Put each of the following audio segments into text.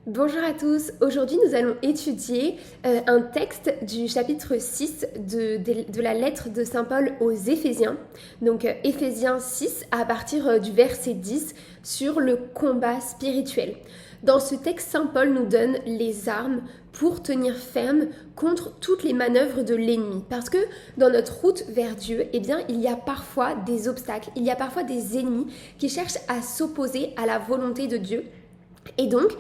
Bonjour à tous, aujourd'hui nous allons étudier un texte du chapitre 6 de la lettre de Saint Paul aux Éphésiens. Donc Éphésiens 6 à partir du verset 10 sur le combat spirituel. Dans ce texte, Saint Paul nous donne les armes pour tenir ferme contre toutes les manœuvres de l'ennemi. Parce que dans notre route vers Dieu, eh bien, il y a parfois des obstacles, il y a parfois des ennemis qui cherchent à s'opposer à la volonté de Dieu. Et donc,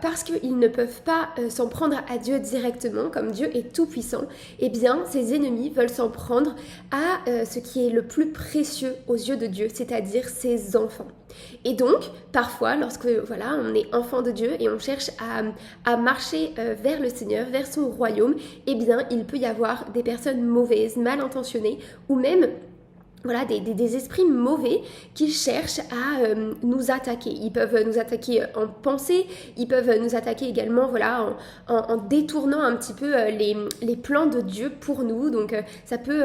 parce qu'ils ne peuvent pas s'en prendre à Dieu directement, comme Dieu est tout puissant, eh bien, ces ennemis veulent s'en prendre à ce qui est le plus précieux aux yeux de Dieu, c'est-à-dire ses enfants. Et donc, parfois, lorsque on est enfant de Dieu et on cherche à marcher vers le Seigneur, vers son royaume, eh bien, il peut y avoir des personnes mauvaises, mal intentionnées, ou même des esprits mauvais qui cherchent à nous attaquer. Ils peuvent nous attaquer en pensée, ils peuvent nous attaquer également en détournant un petit peu les plans de Dieu pour nous. Donc ça peut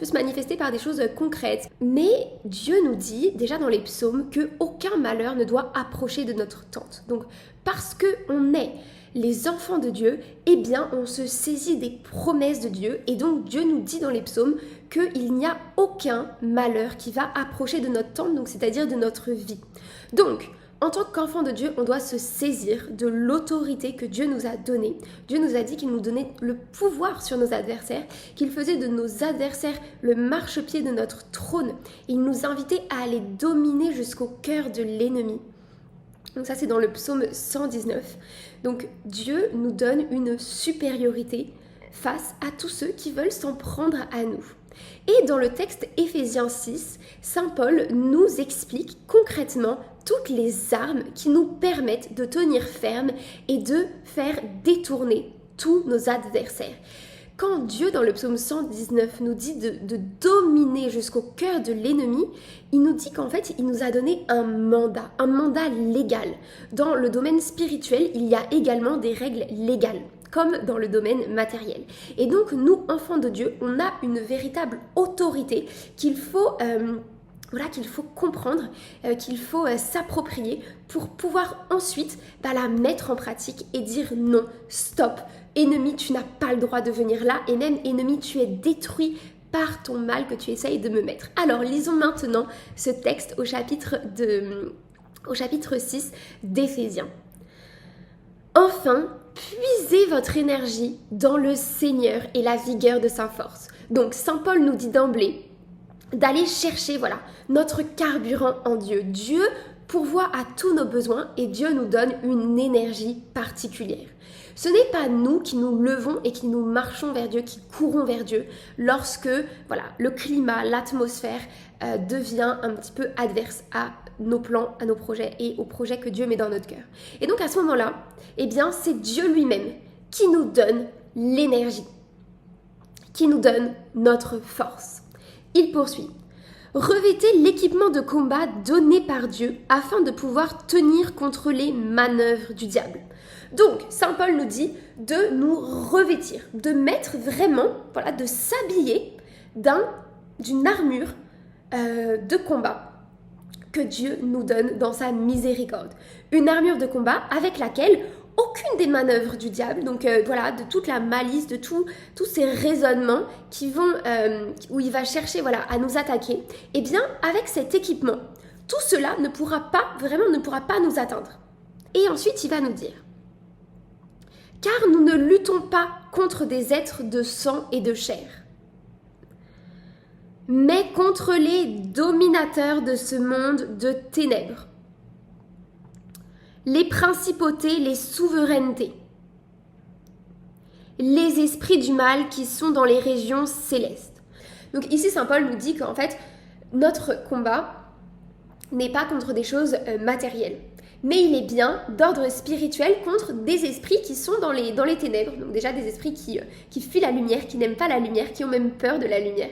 se manifester par des choses concrètes. Mais Dieu nous dit déjà dans les psaumes qu'aucun malheur ne doit approcher de notre tente. Donc parce qu'on est les enfants de Dieu, eh bien on se saisit des promesses de Dieu et donc Dieu nous dit dans les psaumes qu'il n'y a aucun malheur qui va approcher de notre tente, donc c'est-à-dire de notre vie. Donc, en tant qu'enfant de Dieu, on doit se saisir de l'autorité que Dieu nous a donnée. Dieu nous a dit qu'il nous donnait le pouvoir sur nos adversaires, qu'il faisait de nos adversaires le marchepied de notre trône. Et il nous invitait à aller dominer jusqu'au cœur de l'ennemi. Donc ça, c'est dans le psaume 119. Donc Dieu nous donne une supériorité face à tous ceux qui veulent s'en prendre à nous. Et dans le texte Éphésiens 6, Saint Paul nous explique concrètement toutes les armes qui nous permettent de tenir ferme et de faire détourner tous nos adversaires. Quand Dieu, dans le psaume 119, nous dit de dominer jusqu'au cœur de l'ennemi, il nous dit qu'en fait, il nous a donné un mandat légal. Dans le domaine spirituel, il y a également des règles légales, comme dans le domaine matériel. Et donc, nous, enfants de Dieu, on a une véritable autorité qu'il faut comprendre, qu'il faut s'approprier pour pouvoir ensuite la mettre en pratique et dire non, stop, ennemi, tu n'as pas le droit de venir là, et même ennemi, tu es détruit par ton mal que tu essayes de me mettre. Alors, lisons maintenant ce texte au chapitre 6 d'Éphésiens. Enfin, puisez votre énergie dans le Seigneur et la vigueur de sa force. Donc, Saint Paul nous dit d'emblée d'aller chercher notre carburant en Dieu. Dieu pourvoit à tous nos besoins et Dieu nous donne une énergie particulière. Ce n'est pas nous qui nous levons et qui nous marchons vers Dieu, qui courons vers Dieu lorsque le climat, l'atmosphère devient un petit peu adverse à nos plans, à nos projets et aux projets que Dieu met dans notre cœur. Et donc à ce moment-là, eh bien c'est Dieu lui-même qui nous donne l'énergie, qui nous donne notre force. Il poursuit. Revêtez l'équipement de combat donné par Dieu afin de pouvoir tenir contre les manœuvres du diable. Donc, Saint Paul nous dit de nous revêtir, de mettre vraiment, de s'habiller d'une armure de combat que Dieu nous donne dans sa miséricorde. Une armure de combat avec laquelle aucune des manœuvres du diable, donc de toute la malice, de tous ces raisonnements où il va chercher à nous attaquer, eh bien avec cet équipement, tout cela ne pourra pas nous atteindre. Et ensuite il va nous dire, car nous ne luttons pas contre des êtres de sang et de chair, mais contre les dominateurs de ce monde de ténèbres, les principautés, les souverainetés, les esprits du mal qui sont dans les régions célestes. Donc ici, Saint Paul nous dit qu'en fait, notre combat n'est pas contre des choses matérielles, mais il est bien d'ordre spirituel contre des esprits qui sont dans les ténèbres. Donc déjà des esprits qui fuient la lumière, qui n'aiment pas la lumière, qui ont même peur de la lumière.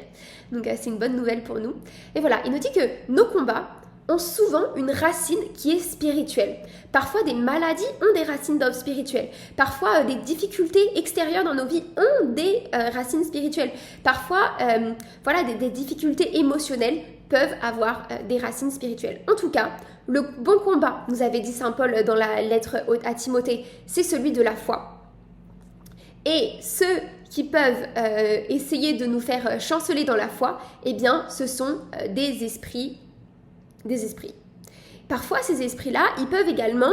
Donc c'est une bonne nouvelle pour nous. Et il nous dit que nos combats ont souvent une racine qui est spirituelle. Parfois, des maladies ont des racines spirituelles. Parfois, des difficultés extérieures dans nos vies ont des racines spirituelles. Parfois, des difficultés émotionnelles peuvent avoir des racines spirituelles. En tout cas, le bon combat, nous avait dit saint Paul dans la lettre à Timothée, c'est celui de la foi. Et ceux qui peuvent essayer de nous faire chanceler dans la foi, eh bien, ce sont des esprits. Parfois, ces esprits-là, ils peuvent également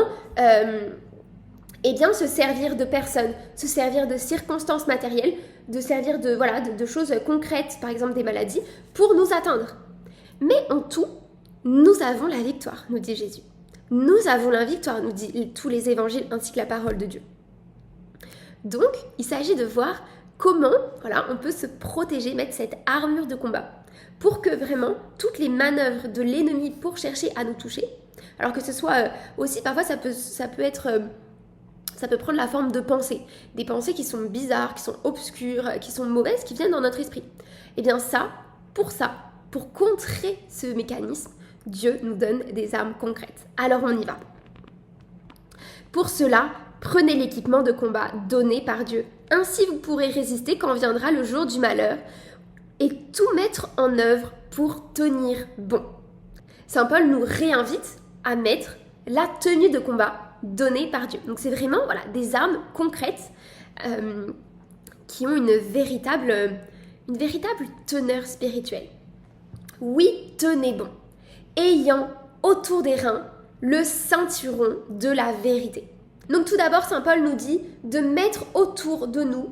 se servir de personnes, se servir de circonstances matérielles, de servir de choses concrètes, par exemple des maladies, pour nous atteindre. Mais en tout, nous avons la victoire, nous dit Jésus. Nous avons la victoire, nous dit tous les évangiles ainsi que la parole de Dieu. Donc, il s'agit de voir comment on peut se protéger, mettre cette armure de combat pour que vraiment toutes les manœuvres de l'ennemi pour chercher à nous toucher, alors que ce soit aussi, parfois ça peut prendre la forme de pensées, des pensées qui sont bizarres, qui sont obscures, qui sont mauvaises, qui viennent dans notre esprit. Et bien pour contrer ce mécanisme, Dieu nous donne des armes concrètes. Alors on y va. Pour cela, prenez l'équipement de combat donné par Dieu. Ainsi vous pourrez résister quand viendra le jour du malheur et tout mettre en œuvre pour tenir bon. Saint Paul nous réinvite à mettre la tenue de combat donnée par Dieu. Donc c'est vraiment des armes concrètes qui ont une véritable teneur spirituelle. Oui, tenez bon, ayant autour des reins le ceinturon de la vérité. Donc tout d'abord, saint Paul nous dit de mettre autour de nous,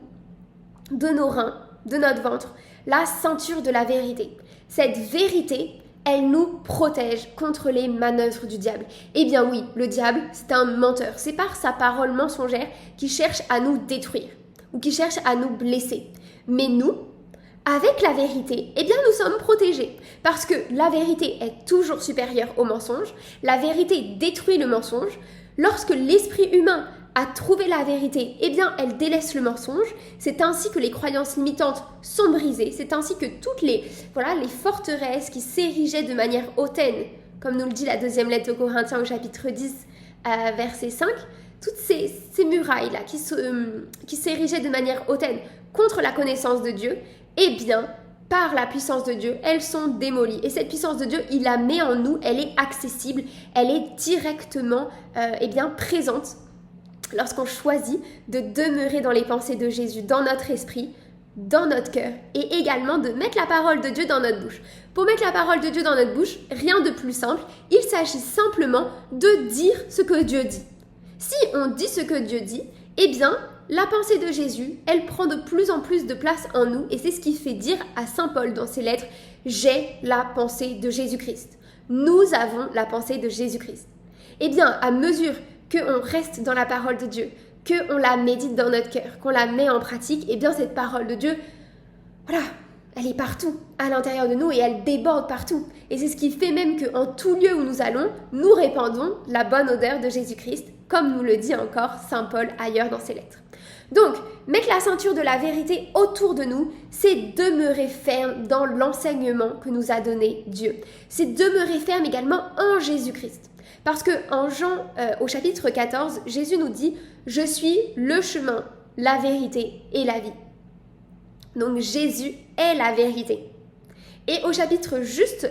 de nos reins, de notre ventre, la ceinture de la vérité. Cette vérité, elle nous protège contre les manœuvres du diable. Eh bien oui, le diable, c'est un menteur. C'est par sa parole mensongère qui cherche à nous détruire ou qui cherche à nous blesser. Mais nous, avec la vérité, eh bien nous sommes protégés parce que la vérité est toujours supérieure au mensonge. La vérité détruit le mensonge. Lorsque l'esprit humain a trouvé la vérité, eh bien elle délaisse le mensonge. C'est ainsi que les croyances limitantes sont brisées. C'est ainsi que toutes les forteresses qui s'érigeaient de manière hautaine, comme nous le dit la deuxième lettre aux Corinthiens au chapitre 10, verset 5, toutes ces murailles-là qui s'érigeaient de manière hautaine contre la connaissance de Dieu, eh bien, par la puissance de Dieu, elles sont démolies. Et cette puissance de Dieu, il la met en nous, elle est accessible, elle est directement présente lorsqu'on choisit de demeurer dans les pensées de Jésus, dans notre esprit, dans notre cœur, et également de mettre la parole de Dieu dans notre bouche. Pour mettre la parole de Dieu dans notre bouche, rien de plus simple, il s'agit simplement de dire ce que Dieu dit. Si on dit ce que Dieu dit, eh bien, la pensée de Jésus, elle prend de plus en plus de place en nous et c'est ce qui fait dire à saint Paul dans ses lettres « J'ai la pensée de Jésus-Christ ». Nous avons la pensée de Jésus-Christ. Eh bien, à mesure qu'on reste dans la parole de Dieu, qu'on la médite dans notre cœur, qu'on la met en pratique, eh bien cette parole de Dieu, elle est partout à l'intérieur de nous et elle déborde partout. Et c'est ce qui fait même qu'en tout lieu où nous allons, nous répandons la bonne odeur de Jésus-Christ, comme nous le dit encore saint Paul ailleurs dans ses lettres. Donc, mettre la ceinture de la vérité autour de nous, c'est demeurer ferme dans l'enseignement que nous a donné Dieu. C'est demeurer ferme également en Jésus-Christ. Parce que en Jean, au chapitre 14, Jésus nous dit « Je suis le chemin, la vérité et la vie ». Donc Jésus est la vérité. Et au chapitre juste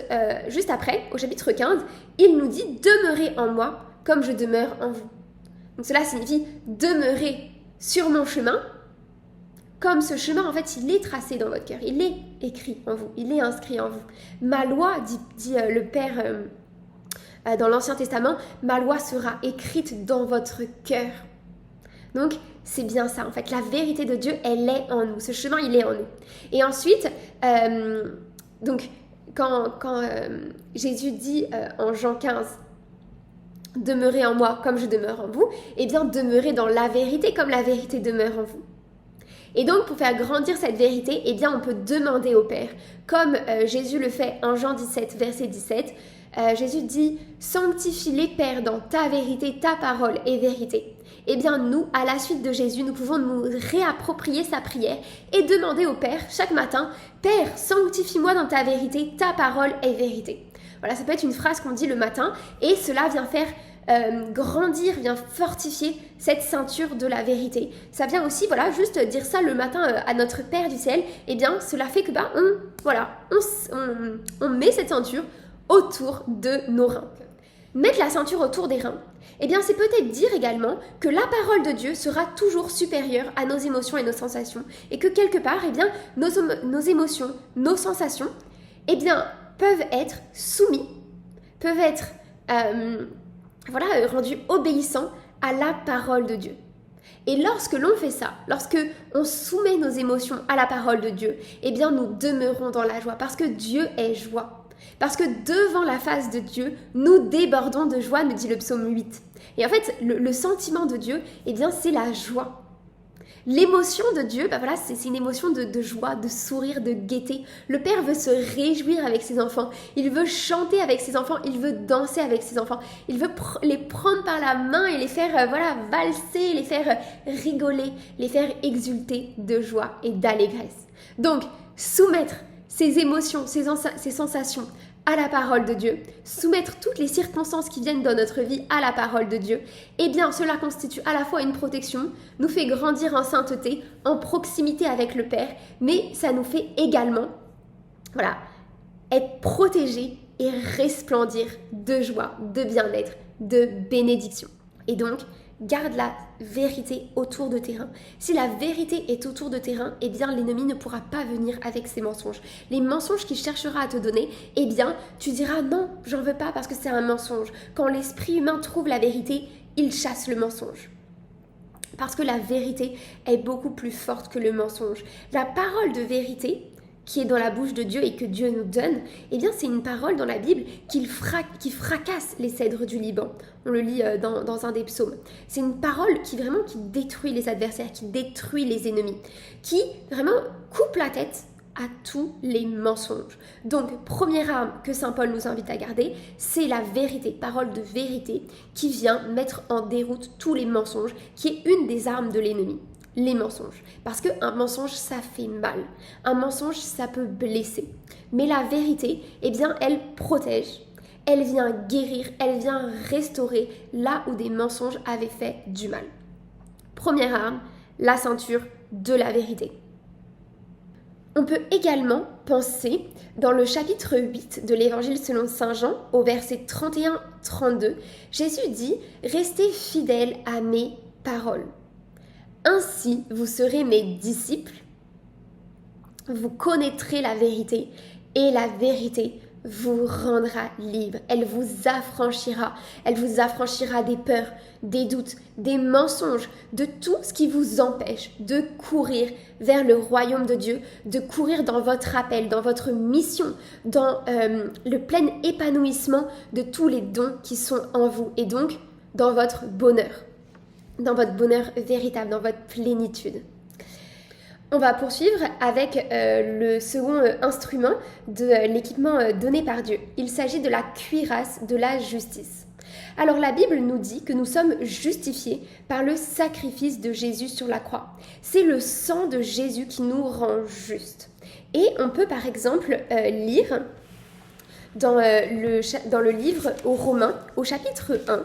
après, au chapitre 15, il nous dit « Demeurez en moi comme je demeure en vous ». Donc cela signifie demeurer sur mon chemin, comme ce chemin, en fait, il est tracé dans votre cœur, il est écrit en vous, il est inscrit en vous. Ma loi, dit le Père dans l'Ancien Testament, ma loi sera écrite dans votre cœur. Donc, c'est bien ça, en fait, la vérité de Dieu, elle est en nous, ce chemin, il est en nous. Et ensuite, donc, quand Jésus dit en Jean 15, demeurez en moi comme je demeure en vous, eh bien demeurez dans la vérité comme la vérité demeure en vous. Et donc pour faire grandir cette vérité, eh bien on peut demander au Père, comme Jésus le fait en Jean 17, verset 17, Jésus dit « Sanctifie-les, Père, dans ta vérité, ta parole est vérité ». Eh bien nous, à la suite de Jésus, nous pouvons nous réapproprier sa prière et demander au Père chaque matin « Père, sanctifie-moi dans ta vérité, ta parole est vérité ». Voilà, ça peut être une phrase qu'on dit le matin et cela vient faire grandir, vient fortifier cette ceinture de la vérité. Ça vient aussi, voilà, juste dire ça le matin à notre Père du ciel, eh bien cela fait que on met cette ceinture autour de nos reins. Mettre la ceinture autour des reins, eh bien c'est peut-être dire également que la parole de Dieu sera toujours supérieure à nos émotions et nos sensations, et que quelque part, eh bien nos émotions, nos sensations, eh bien peuvent être soumis, peuvent être rendus obéissants à la parole de Dieu. Et lorsque l'on fait ça, lorsque on soumet nos émotions à la parole de Dieu, eh bien nous demeurons dans la joie, parce que Dieu est joie. Parce que devant la face de Dieu, nous débordons de joie, nous dit le psaume 8. Et en fait, le sentiment de Dieu, eh bien, c'est la joie. L'émotion de Dieu, c'est une émotion de joie, de sourire, de gaieté. Le Père veut se réjouir avec ses enfants. Il veut chanter avec ses enfants. Il veut danser avec ses enfants. Il veut les prendre par la main et les faire valser, les faire rigoler, les faire exulter de joie et d'allégresse. Donc, soumettre ses émotions, ses sensations à la parole de Dieu, soumettre toutes les circonstances qui viennent dans notre vie à la parole de Dieu, eh bien cela constitue à la fois une protection, nous fait grandir en sainteté, en proximité avec le Père, mais ça nous fait également être protégés et resplendir de joie, de bien-être, de bénédiction. Et donc, garde la vérité autour de tes reins. Si la vérité est autour de tes reins, eh bien l'ennemi ne pourra pas venir avec ses mensonges. Les mensonges qu'il cherchera à te donner, eh bien tu diras non, j'en veux pas parce que c'est un mensonge. Quand l'esprit humain trouve la vérité, il chasse le mensonge. Parce que la vérité est beaucoup plus forte que le mensonge. La parole de vérité qui est dans la bouche de Dieu et que Dieu nous donne, eh bien c'est une parole dans la Bible qui fracasse les cèdres du Liban. On le lit dans un des psaumes. C'est une parole qui détruit les adversaires, qui détruit les ennemis, qui vraiment coupe la tête à tous les mensonges. Donc, première arme que saint Paul nous invite à garder, c'est la vérité, parole de vérité, qui vient mettre en déroute tous les mensonges, qui est une des armes de l'ennemi. Les mensonges. Parce qu'un mensonge, ça fait mal. Un mensonge, ça peut blesser. Mais la vérité, eh bien, elle protège. Elle vient guérir, elle vient restaurer là où des mensonges avaient fait du mal. Première arme, la ceinture de la vérité. On peut également penser dans le chapitre 8 de l'Évangile selon saint Jean, au verset 31-32, Jésus dit « Restez fidèles à mes paroles. Ainsi, vous serez mes disciples, vous connaîtrez la vérité et la vérité vous rendra libre. Elle vous affranchira des peurs, des doutes, des mensonges, de tout ce qui vous empêche de courir vers le royaume de Dieu, de courir dans votre appel, dans votre mission, dans le plein épanouissement de tous les dons qui sont en vous et donc dans votre bonheur. Dans votre bonheur véritable, dans votre plénitude. On va poursuivre avec le second instrument de l'équipement donné par Dieu. Il s'agit de la cuirasse de la justice. Alors la Bible nous dit que nous sommes justifiés par le sacrifice de Jésus sur la croix. C'est le sang de Jésus qui nous rend justes. Et on peut par exemple lire dans le livre aux Romains, au chapitre 1,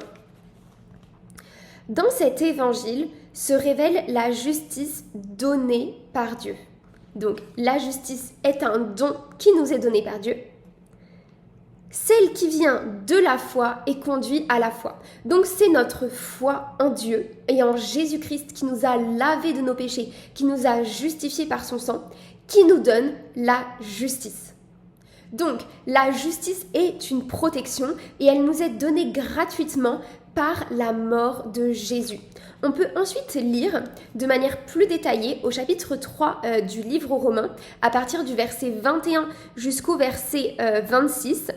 dans cet évangile se révèle la justice donnée par Dieu. Donc, la justice est un don qui nous est donné par Dieu. Celle qui vient de la foi et conduit à la foi. Donc, c'est notre foi en Dieu et en Jésus-Christ qui nous a lavés de nos péchés, qui nous a justifiés par son sang, qui nous donne la justice. Donc, la justice est une protection et elle nous est donnée gratuitement par la mort de Jésus. On peut ensuite lire de manière plus détaillée au chapitre 3 du livre aux Romains, à partir du verset 21 jusqu'au verset 26.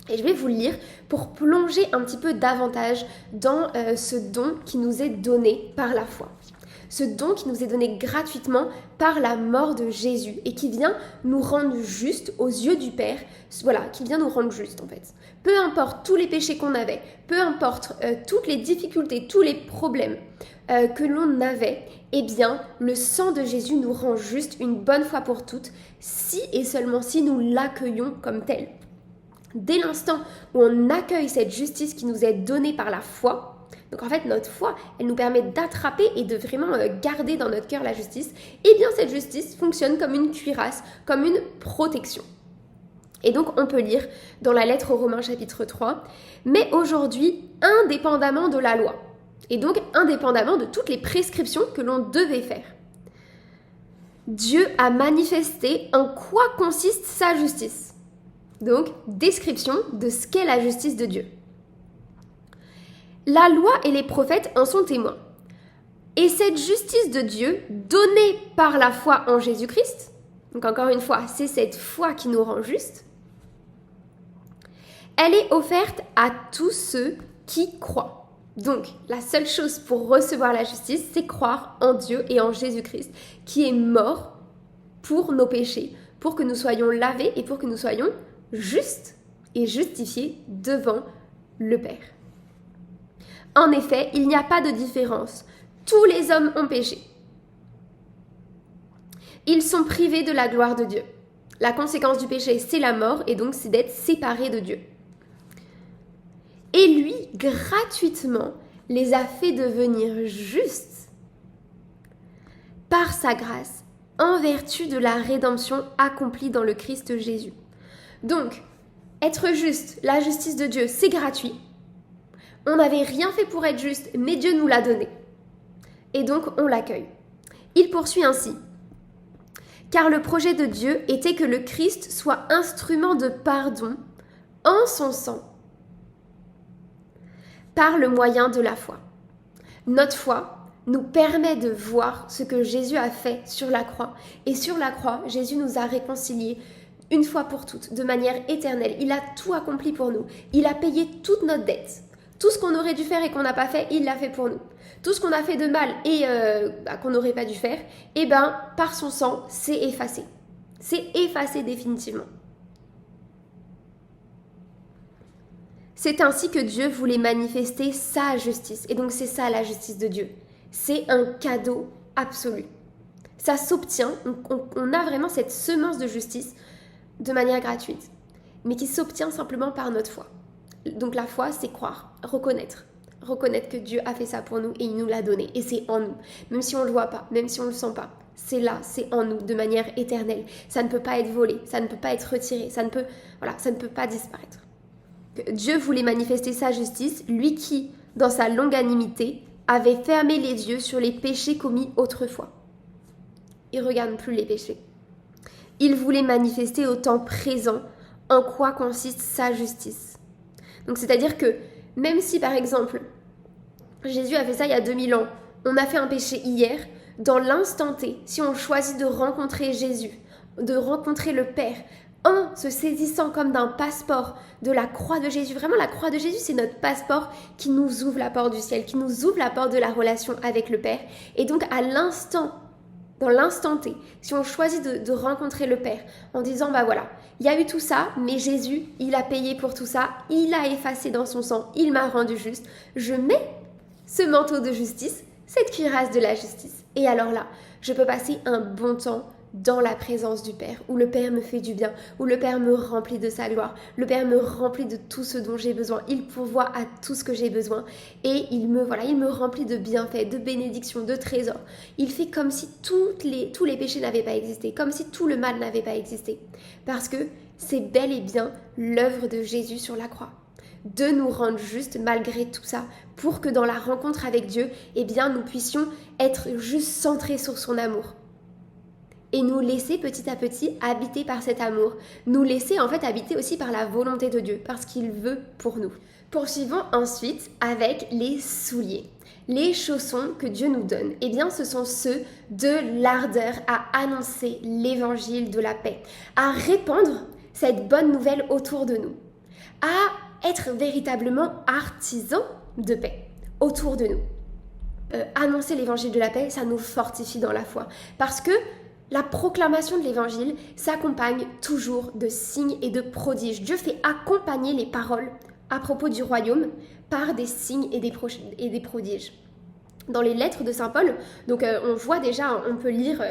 Et je vais vous le lire pour plonger un petit peu davantage dans ce don qui nous est donné par la foi. Ce don qui nous est donné gratuitement par la mort de Jésus et qui vient nous rendre justes aux yeux du Père. Voilà, qui vient nous rendre justes en fait. Peu importe tous les péchés qu'on avait, peu importe toutes les difficultés, tous les problèmes que l'on avait, eh bien, le sang de Jésus nous rend justes une bonne fois pour toutes, si et seulement si nous l'accueillons comme tel. Dès l'instant où on accueille cette justice qui nous est donnée par la foi, donc en fait notre foi, elle nous permet d'attraper et de vraiment garder dans notre cœur la justice, et bien cette justice fonctionne comme une cuirasse, comme une protection. Et donc on peut lire dans la lettre aux Romains chapitre 3, « Mais aujourd'hui, indépendamment de la loi, et donc indépendamment de toutes les prescriptions que l'on devait faire, Dieu a manifesté en quoi consiste sa justice. » Donc, description de ce qu'est la justice de Dieu. La loi et les prophètes en sont témoins. Et cette justice de Dieu, donnée par la foi en Jésus-Christ, donc encore une fois, c'est cette foi qui nous rend justes, elle est offerte à tous ceux qui croient. Donc, la seule chose pour recevoir la justice, c'est croire en Dieu et en Jésus-Christ, qui est mort pour nos péchés, pour que nous soyons lavés et pour que nous soyons justes et justifiés devant le Père. En effet, il n'y a pas de différence. Tous les hommes ont péché. Ils sont privés de la gloire de Dieu. La conséquence du péché, c'est la mort, et donc c'est d'être séparés de Dieu. Et lui, gratuitement, les a fait devenir justes par sa grâce, en vertu de la rédemption accomplie dans le Christ Jésus. Donc, être juste, la justice de Dieu, c'est gratuit. On n'avait rien fait pour être juste, mais Dieu nous l'a donné. Et donc, on l'accueille. Il poursuit ainsi. Car le projet de Dieu était que le Christ soit instrument de pardon en son sang, par le moyen de la foi. Notre foi nous permet de voir ce que Jésus a fait sur la croix. Et sur la croix, Jésus nous a réconciliés une fois pour toutes, de manière éternelle. Il a tout accompli pour nous. Il a payé toute notre dette. Tout ce qu'on aurait dû faire et qu'on n'a pas fait, il l'a fait pour nous. Tout ce qu'on a fait de mal et qu'on n'aurait pas dû faire, par son sang, c'est effacé. C'est effacé définitivement. C'est ainsi que Dieu voulait manifester sa justice. Et donc c'est ça la justice de Dieu. C'est un cadeau absolu. Ça s'obtient, on a vraiment cette semence de justice de manière gratuite, mais qui s'obtient simplement par notre foi. Donc la foi, c'est croire, reconnaître que Dieu a fait ça pour nous et il nous l'a donné. Et c'est en nous, même si on ne le voit pas, même si on ne le sent pas. C'est là, c'est en nous, de manière éternelle. Ça ne peut pas être volé, ça ne peut pas être retiré, ça ne peut pas disparaître. Dieu voulait manifester sa justice, lui qui, dans sa longanimité, avait fermé les yeux sur les péchés commis autrefois. Il ne regarde plus les péchés. Il voulait manifester au temps présent en quoi consiste sa justice. Donc c'est-à-dire que même si par exemple Jésus a fait ça il y a 2000 ans, on a fait un péché hier, dans l'instant T, si on choisit de rencontrer Jésus, de rencontrer le Père, en se saisissant comme d'un passeport de la croix de Jésus, vraiment la croix de Jésus c'est notre passeport qui nous ouvre la porte du ciel, qui nous ouvre la porte de la relation avec le Père, et donc à l'instant, dans l'instant T, si on choisit de rencontrer le Père en disant bah voilà, il y a eu tout ça, mais Jésus, il a payé pour tout ça, il a effacé dans son sang, il m'a rendu juste, je mets ce manteau de justice, cette cuirasse de la justice. Et alors là, je peux passer un bon temps dans la présence du Père, où le Père me fait du bien, où le Père me remplit de sa gloire, le Père me remplit de tout ce dont j'ai besoin, il pourvoit à tout ce que j'ai besoin, et il me remplit de bienfaits, de bénédictions, de trésors. Il fait comme si tous les péchés n'avaient pas existé, comme si tout le mal n'avait pas existé, parce que c'est bel et bien l'œuvre de Jésus sur la croix, de nous rendre justes malgré tout ça, pour que dans la rencontre avec Dieu, nous puissions être juste centrés sur son amour. Et nous laisser petit à petit habiter par cet amour. Nous laisser en fait habiter aussi par la volonté de Dieu, parce qu'il veut pour nous. Poursuivons ensuite avec les souliers. Les chaussons que Dieu nous donne, ce sont ceux de l'ardeur à annoncer l'évangile de la paix, à répandre cette bonne nouvelle autour de nous, à être véritablement artisans de paix autour de nous. Annoncer l'évangile de la paix, ça nous fortifie dans la foi, parce que la proclamation de l'évangile s'accompagne toujours de signes et de prodiges. Dieu fait accompagner les paroles à propos du royaume par des signes et des prodiges. dans les lettres de Saint Paul. Donc on voit déjà, on peut lire,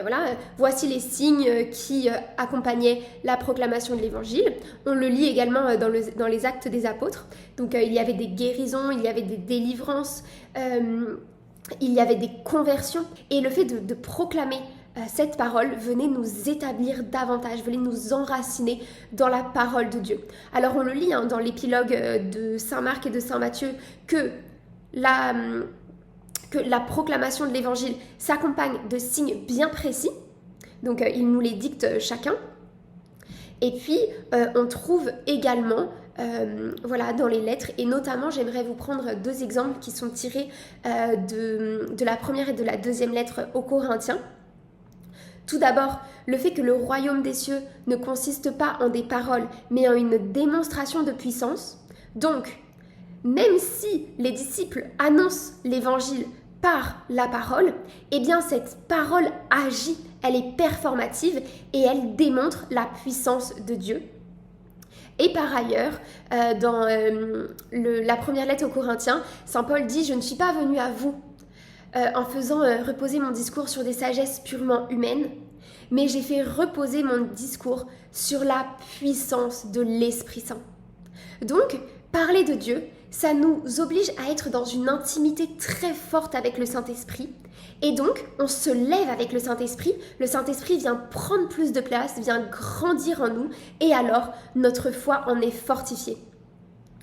voici les signes qui accompagnaient la proclamation de l'évangile. On le lit également dans les actes des apôtres. Donc il y avait des guérisons, il y avait des délivrances, il y avait des conversions. Et le fait de proclamer cette parole venait nous établir davantage, venait nous enraciner dans la parole de Dieu. Alors on le lit dans l'épilogue de Saint Marc et de Saint Matthieu que la proclamation de l'évangile s'accompagne de signes bien précis. Donc il nous les dicte chacun. Et puis on trouve également dans les lettres, et notamment j'aimerais vous prendre 2 exemples qui sont tirés de la première et de la deuxième lettre aux Corinthiens. Tout d'abord, le fait que le royaume des cieux ne consiste pas en des paroles, mais en une démonstration de puissance. Donc, même si les disciples annoncent l'évangile par la parole, eh bien cette parole agit, elle est performative et elle démontre la puissance de Dieu. Et par ailleurs, dans la première lettre aux Corinthiens, Saint Paul dit « Je ne suis pas venu à vous en faisant reposer mon discours sur des sagesses purement humaines, mais j'ai fait reposer mon discours sur la puissance de l'Esprit Saint. » Donc, parler de Dieu, ça nous oblige à être dans une intimité très forte avec le Saint-Esprit. Et donc, on se lève avec le Saint-Esprit vient prendre plus de place, vient grandir en nous, et alors notre foi en est fortifiée.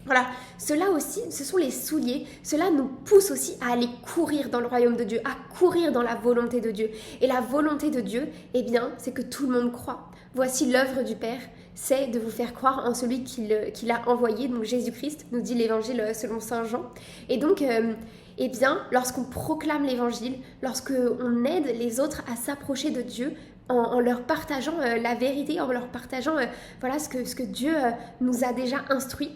Voilà, cela aussi, ce sont les souliers, cela nous pousse aussi à aller courir dans le royaume de Dieu, à courir dans la volonté de Dieu. Et la volonté de Dieu, eh bien, c'est que tout le monde croit. Voici l'œuvre du Père, c'est de vous faire croire en celui qu'il a envoyé, donc Jésus-Christ, nous dit l'évangile selon saint Jean. Et donc, eh bien, lorsqu'on proclame l'évangile, lorsqu'on aide les autres à s'approcher de Dieu, en leur partageant la vérité, en leur partageant ce que Dieu nous a déjà instruit,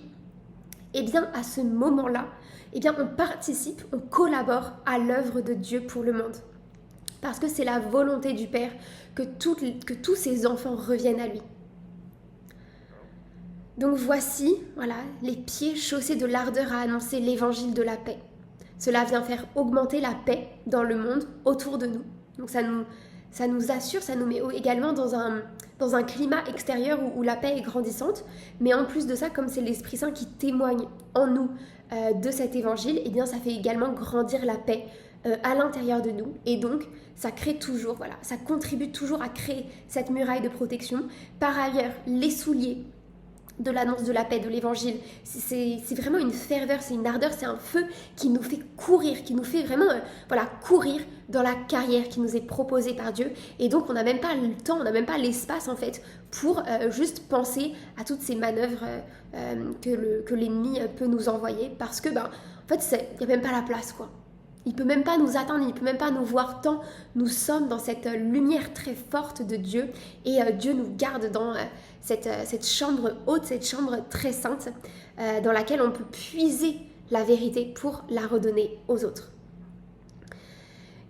eh bien, à ce moment-là, eh bien, on participe, on collabore à l'œuvre de Dieu pour le monde. Parce que c'est la volonté du Père que tous ses enfants reviennent à lui. Donc voici, les pieds chaussés de l'ardeur à annoncer l'évangile de la paix. Cela vient faire augmenter la paix dans le monde autour de nous. Donc ça nous assure, ça nous met également dans un climat extérieur où la paix est grandissante. Mais en plus de ça, comme c'est l'Esprit Saint qui témoigne en nous de cet évangile, eh bien ça fait également grandir la paix à l'intérieur de nous. Et donc, ça crée toujours, ça contribue toujours à créer cette muraille de protection. Par ailleurs, les souliers de l'annonce de la paix, de l'évangile, c'est vraiment une ferveur, c'est une ardeur, c'est un feu qui nous fait courir, qui nous fait vraiment courir dans la carrière qui nous est proposée par Dieu. Et donc on n'a même pas le temps, on n'a même pas l'espace en fait pour juste penser à toutes ces manœuvres que l'ennemi peut nous envoyer, parce que en fait il n'y a même pas la place quoi. Il peut même pas nous atteindre, il peut même pas nous voir tant nous sommes dans cette lumière très forte de Dieu, et Dieu nous garde dans cette chambre haute, cette chambre très sainte dans laquelle on peut puiser la vérité pour la redonner aux autres.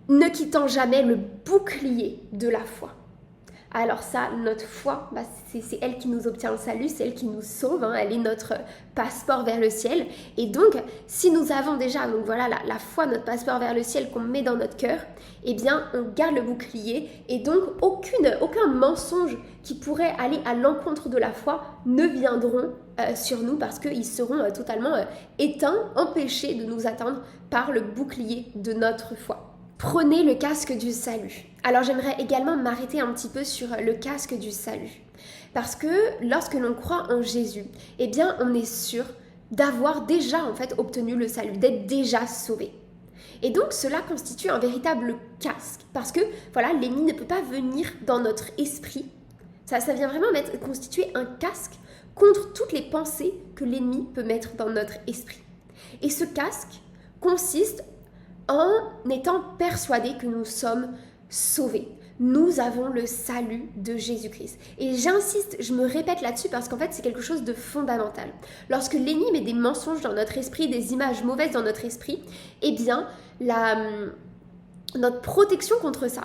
Ne quittant jamais le bouclier de la foi. Alors ça, notre foi, c'est elle qui nous obtient le salut, c'est elle qui nous sauve, elle est notre passeport vers le ciel. Et donc, si nous avons déjà la foi, notre passeport vers le ciel qu'on met dans notre cœur, eh bien, on garde le bouclier, et donc aucun mensonge qui pourrait aller à l'encontre de la foi ne viendront sur nous, parce qu'ils seront totalement éteints, empêchés de nous atteindre par le bouclier de notre foi. Prenez le casque du salut. Alors j'aimerais également m'arrêter un petit peu sur le casque du salut. Parce que lorsque l'on croit en Jésus, eh bien on est sûr d'avoir déjà en fait obtenu le salut, d'être déjà sauvé. Et donc cela constitue un véritable casque. Parce que l'ennemi ne peut pas venir dans notre esprit. Ça vient vraiment constituer un casque contre toutes les pensées que l'ennemi peut mettre dans notre esprit. Et ce casque consiste en étant persuadés que nous sommes sauvés. Nous avons le salut de Jésus-Christ. Et j'insiste, je me répète là-dessus parce qu'en fait, c'est quelque chose de fondamental. Lorsque l'ennemi met des mensonges dans notre esprit, des images mauvaises dans notre esprit, eh bien, notre protection contre ça,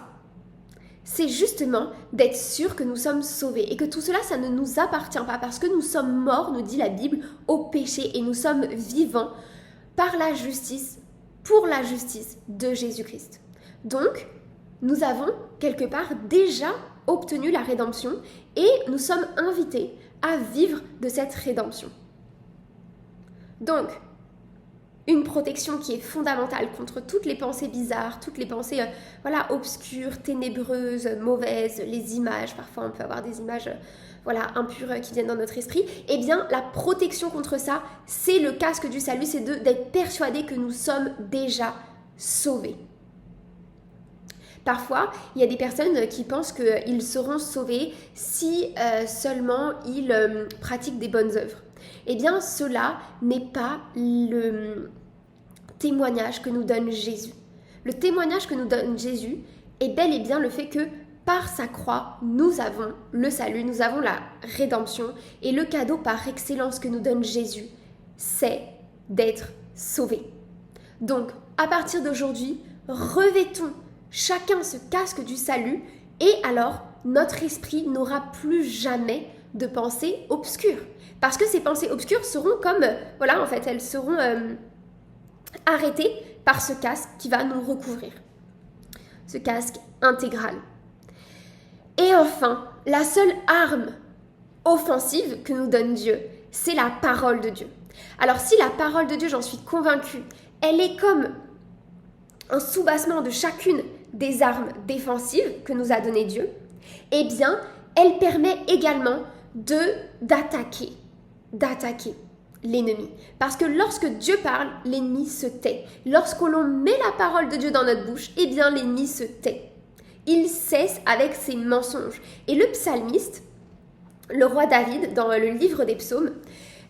c'est justement d'être sûr que nous sommes sauvés et que tout cela, ça ne nous appartient pas parce que nous sommes morts, nous dit la Bible, au péché, et nous sommes vivants par la justice pour la justice de Jésus-Christ. Donc, nous avons quelque part déjà obtenu la rédemption et nous sommes invités à vivre de cette rédemption. Donc, une protection qui est fondamentale contre toutes les pensées bizarres, toutes les pensées obscures, ténébreuses, mauvaises, les images, parfois on peut avoir des images impures qui viennent dans notre esprit. Eh bien, la protection contre ça, c'est le casque du salut, c'est d'être persuadé que nous sommes déjà sauvés. Parfois, il y a des personnes qui pensent qu'ils seront sauvés si seulement ils pratiquent des bonnes œuvres. Eh bien, cela n'est pas le témoignage que nous donne Jésus. Le témoignage que nous donne Jésus est bel et bien le fait que par sa croix, nous avons le salut, nous avons la rédemption. Et le cadeau par excellence que nous donne Jésus, c'est d'être sauvés. Donc, à partir d'aujourd'hui, revêtons chacun ce casque du salut et alors notre esprit n'aura plus jamais de pensées obscures. Parce que ces pensées obscures seront comme, elles seront arrêtées par ce casque qui va nous recouvrir. Ce casque intégral. Et enfin, la seule arme offensive que nous donne Dieu, c'est la parole de Dieu. Alors si la parole de Dieu, j'en suis convaincue, elle est comme un soubassement de chacune des armes défensives que nous a donné Dieu, eh bien, elle permet également d'attaquer l'ennemi. Parce que lorsque Dieu parle, l'ennemi se tait. Lorsque l'on met la parole de Dieu dans notre bouche, eh bien, l'ennemi se tait. Il cesse avec ses mensonges. Et le psalmiste, le roi David, dans le livre des psaumes,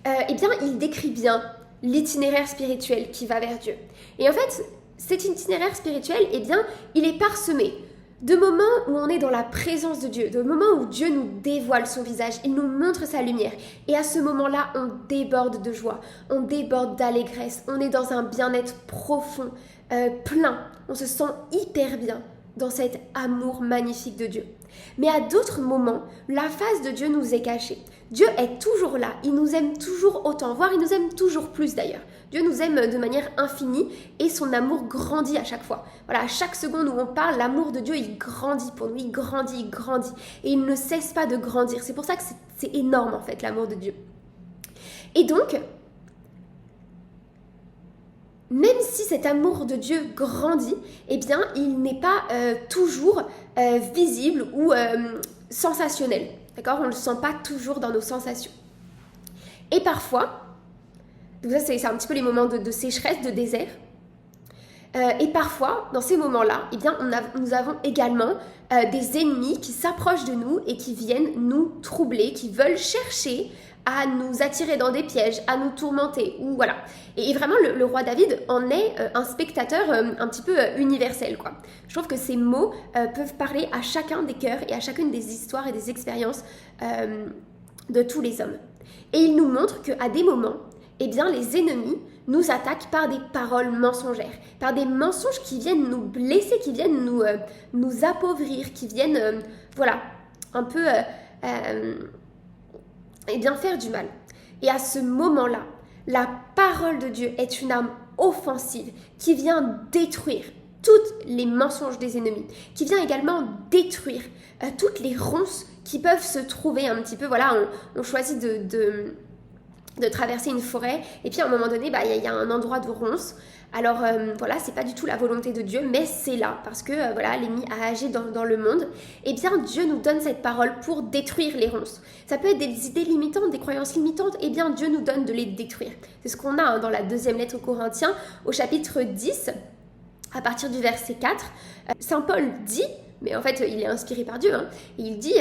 il décrit bien l'itinéraire spirituel qui va vers Dieu. Et en fait, cet itinéraire spirituel, il est parsemé de moments où on est dans la présence de Dieu, de moments où Dieu nous dévoile son visage, il nous montre sa lumière. Et à ce moment-là, on déborde de joie, on déborde d'allégresse, on est dans un bien-être profond, plein. On se sent hyper bien dans cet amour magnifique de Dieu. Mais à d'autres moments, la face de Dieu nous est cachée. Dieu est toujours là, il nous aime toujours autant, voire il nous aime toujours plus d'ailleurs. Dieu nous aime de manière infinie et son amour grandit à chaque fois. Voilà, à chaque seconde où on parle, l'amour de Dieu, il grandit pour nous, il grandit. Et il ne cesse pas de grandir. C'est pour ça que c'est énorme en fait, l'amour de Dieu. Et donc, même si cet amour de Dieu grandit, il n'est pas toujours visible ou sensationnel. D'accord ? On ne le sent pas toujours dans nos sensations. Et parfois, donc ça c'est un petit peu les moments de sécheresse, de désert. Et parfois, dans ces moments-là, nous avons également des ennemis qui s'approchent de nous et qui viennent nous troubler, qui veulent chercher à nous attirer dans des pièges, à nous tourmenter. Et vraiment, le roi David en est un spectateur un petit peu universel, quoi. Je trouve que ces mots peuvent parler à chacun des cœurs et à chacune des histoires et des expériences de tous les hommes. Et il nous montre qu'à des moments, les ennemis nous attaquent par des paroles mensongères, par des mensonges qui viennent nous blesser, qui viennent nous appauvrir, qui viennent, un peu faire du mal. Et à ce moment-là, la parole de Dieu est une arme offensive qui vient détruire toutes les mensonges des ennemis, qui vient également détruire toutes les ronces qui peuvent se trouver un petit peu, on choisit de traverser une forêt et puis à un moment donné il y a un endroit de ronces. Alors c'est pas du tout la volonté de Dieu, mais c'est là parce que l'ennemi a agi dans le monde. Dieu nous donne cette parole pour détruire les ronces. Ça peut être des idées limitantes, des croyances limitantes, Dieu nous donne de les détruire. C'est ce qu'on a dans la deuxième lettre aux Corinthiens au chapitre 10 à partir du verset 4. Saint Paul dit, mais en fait il est inspiré par Dieu, et il dit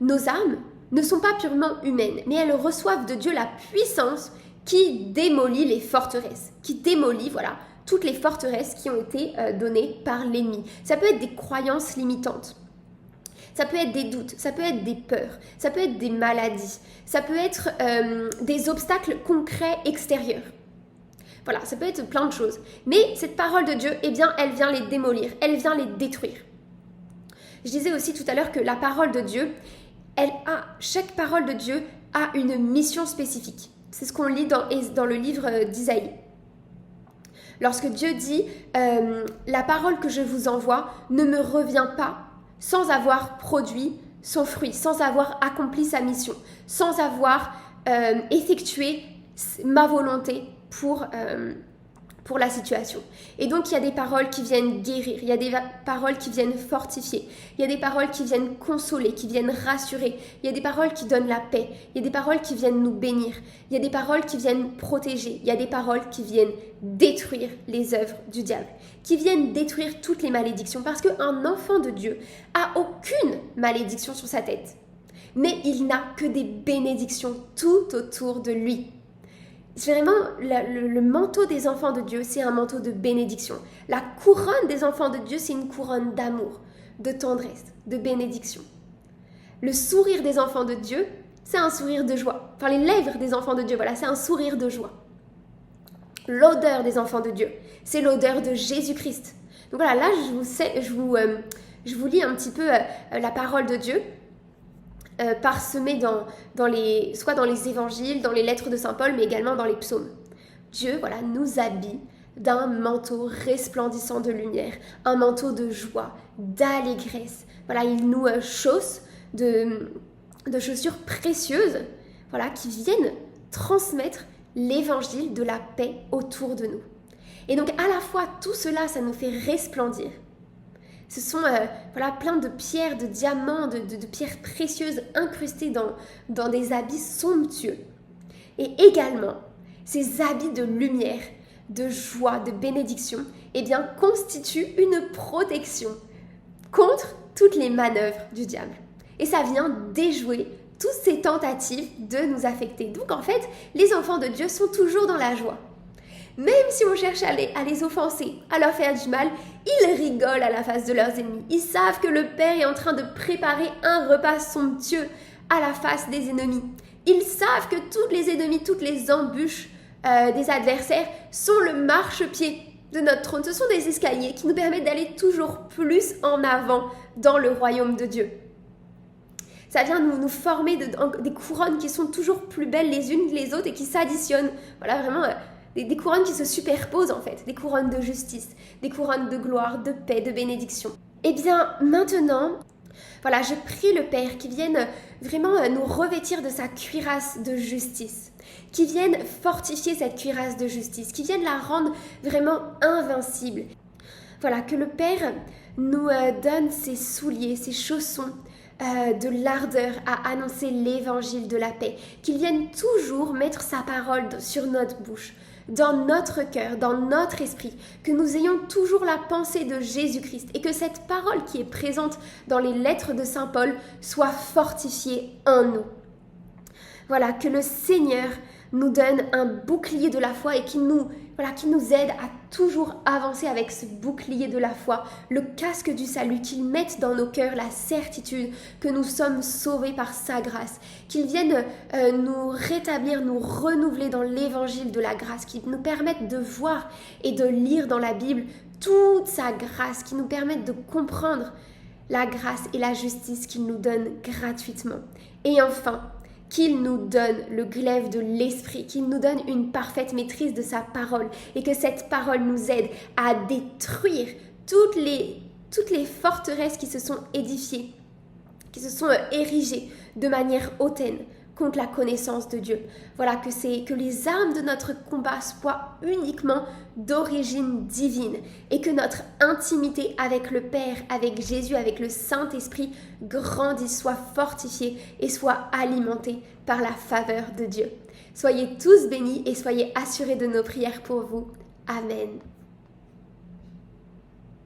nos âmes ne sont pas purement humaines, mais elles reçoivent de Dieu la puissance qui démolit les forteresses, qui démolit, toutes les forteresses qui ont été données par l'ennemi. Ça peut être des croyances limitantes, ça peut être des doutes, ça peut être des peurs, ça peut être des maladies, ça peut être des obstacles concrets extérieurs. Ça peut être plein de choses. Mais cette parole de Dieu, elle vient les démolir, elle vient les détruire. Je disais aussi tout à l'heure que la parole de Dieu, chaque parole de Dieu a une mission spécifique. C'est ce qu'on lit dans le livre d'Isaïe. Lorsque Dieu dit la parole que je vous envoie ne me revient pas sans avoir produit son fruit, sans avoir accompli sa mission, sans avoir effectué ma volonté pour la situation. Et donc il y a des paroles qui viennent guérir, il y a des paroles qui viennent fortifier, il y a des paroles qui viennent consoler, qui viennent rassurer, il y a des paroles qui donnent la paix, il y a des paroles qui viennent nous bénir, il y a des paroles qui viennent protéger, il y a des paroles qui viennent détruire les œuvres du diable, qui viennent détruire toutes les malédictions, parce qu'un enfant de Dieu a aucune malédiction sur sa tête, mais il n'a que des bénédictions tout autour de lui. C'est vraiment le manteau des enfants de Dieu, c'est un manteau de bénédiction. La couronne des enfants de Dieu, c'est une couronne d'amour, de tendresse, de bénédiction. Le sourire des enfants de Dieu, c'est un sourire de joie. Enfin, les lèvres des enfants de Dieu, voilà, c'est un sourire de joie. L'odeur des enfants de Dieu, c'est l'odeur de Jésus-Christ. Donc voilà, là, je vous lis un petit peu la parole de Dieu. Parsemé soit dans les évangiles, dans les lettres de Saint Paul, mais également dans les psaumes. Dieu, voilà, nous habille d'un manteau resplendissant de lumière, un manteau de joie, d'allégresse. Voilà, il nous chausse de chaussures précieuses, voilà, qui viennent transmettre l'évangile de la paix autour de nous. Et donc, à la fois, tout cela, ça nous fait resplendir. Ce sont plein de pierres, de diamants, de pierres précieuses incrustées dans des habits somptueux. Et également, ces habits de lumière, de joie, de bénédiction, constituent une protection contre toutes les manœuvres du diable. Et ça vient déjouer toutes ces tentatives de nous affecter. Donc en fait, les enfants de Dieu sont toujours dans la joie. Même si on cherche à les offenser, à leur faire du mal, ils rigolent à la face de leurs ennemis. Ils savent que le Père est en train de préparer un repas somptueux à la face des ennemis. Ils savent que toutes les ennemis, toutes les embûches des adversaires sont le marchepied de notre trône. Ce sont des escaliers qui nous permettent d'aller toujours plus en avant dans le royaume de Dieu. Ça vient nous former des couronnes qui sont toujours plus belles les unes que les autres et qui s'additionnent. Voilà, vraiment... Des couronnes qui se superposent en fait, des couronnes de justice, des couronnes de gloire, de paix, de bénédiction. Et bien maintenant, voilà, je prie le Père qui vienne vraiment nous revêtir de sa cuirasse de justice, qui vienne fortifier cette cuirasse de justice, qui vienne la rendre vraiment invincible. Voilà, que le Père nous donne ses souliers, ses chaussons, de l'ardeur à annoncer l'évangile de la paix, qu'il vienne toujours mettre sa parole sur notre bouche, dans notre cœur, dans notre esprit, que nous ayons toujours la pensée de Jésus-Christ et que cette parole qui est présente dans les lettres de Saint Paul soit fortifiée en nous. Voilà, que le Seigneur nous donne un bouclier de la foi et qui nous aide à toujours avancer avec ce bouclier de la foi, le casque du salut, qu'il mette dans nos cœurs la certitude que nous sommes sauvés par sa grâce, qu'il vienne nous rétablir, nous renouveler dans l'évangile de la grâce, qu'il nous permette de voir et de lire dans la Bible toute sa grâce, qui nous permette de comprendre la grâce et la justice qu'il nous donne gratuitement. Et enfin, qu'il nous donne le glaive de l'esprit, qu'il nous donne une parfaite maîtrise de sa parole et que cette parole nous aide à détruire toutes les forteresses qui se sont édifiées, qui se sont érigées de manière hautaine contre la connaissance de Dieu. Voilà, que les armes de notre combat soient uniquement d'origine divine et que notre intimité avec le Père, avec Jésus, avec le Saint-Esprit grandisse, soit fortifiée et soit alimentée par la faveur de Dieu. Soyez tous bénis et soyez assurés de nos prières pour vous. Amen.